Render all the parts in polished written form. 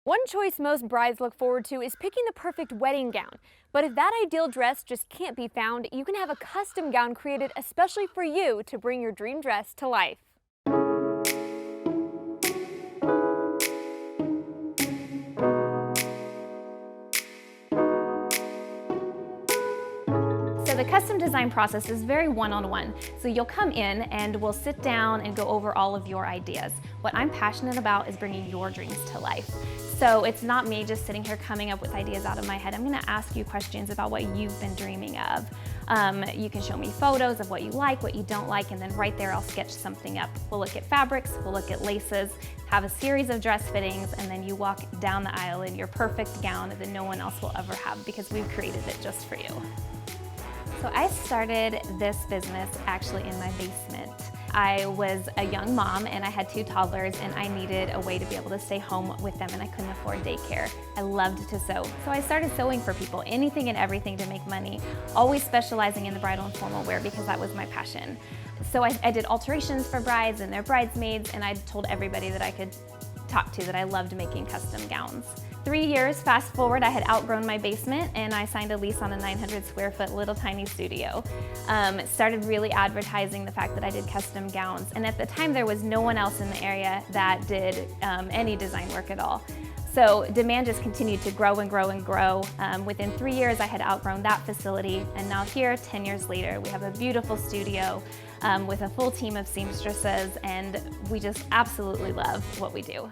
One choice most brides look forward to is picking the perfect wedding gown. But if that ideal dress just can't be found, you can have a custom gown created especially for you to bring your dream dress to life. So the custom design process is very one-on-one. So you'll come in and we'll sit down and go over all of your ideas. What I'm passionate about is bringing your dreams to life. So it's not me just sitting here coming up with ideas out of my head. I'm gonna ask you questions about what you've been dreaming of. You can show me photos of what you like, what you don't like, and then right there I'll sketch something up. We'll look at fabrics, we'll look at laces, have a series of dress fittings, and then you walk down the aisle in your perfect gown that no one else will ever have because we've created it just for you. So I started this business actually in my basement. I was a young mom and I had 2 toddlers and I needed a way to be able to stay home with them and I couldn't afford daycare. I loved to sew. So I started sewing for people, anything and everything to make money, always specializing in the bridal and formal wear because that was my passion. So I did alterations for brides and their bridesmaids, and I told everybody that I could talk to that I loved making custom gowns. 3 years fast forward, I had outgrown my basement and I signed a lease on a 900 square foot little tiny studio. Started really advertising the fact that I did custom gowns, and at the time there was no one else in the area that did any design work at all. So demand just continued to grow and grow and grow. Within 3 years I had outgrown that facility, and now here 10 years later we have a beautiful studio with a full team of seamstresses, and we just absolutely love what we do.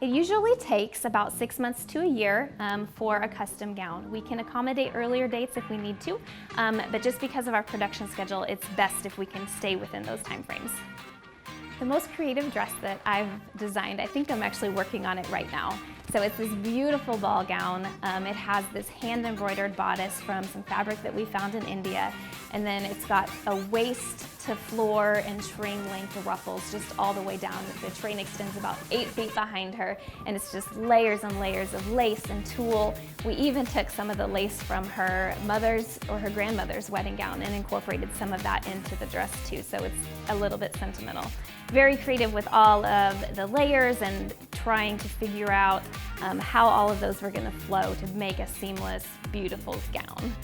It usually takes about 6 months to a year for a custom gown. We can accommodate earlier dates if we need to, but just because of our production schedule, it's best if we can stay within those time frames. The most creative dress that I've designed, I think I'm actually working on it right now. So it's this beautiful ball gown. It has this hand embroidered bodice from some fabric that we found in India, and then it's got a waist to floor and train length ruffles just all the way down. The train extends about 8 feet behind her, and it's just layers and layers of lace and tulle. We even took some of the lace from her mother's or her grandmother's wedding gown and incorporated some of that into the dress too, so it's a little bit sentimental. Very creative with all of the layers and trying to figure out how all of those were going to flow to make a seamless, beautiful gown.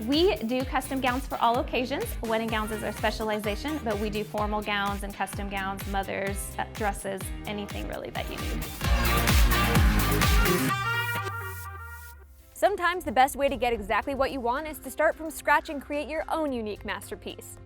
We do custom gowns for all occasions. Wedding gowns is our specialization, but we do formal gowns and custom gowns, mothers, dresses, anything really that you need. Sometimes the best way to get exactly what you want is to start from scratch and create your own unique masterpiece.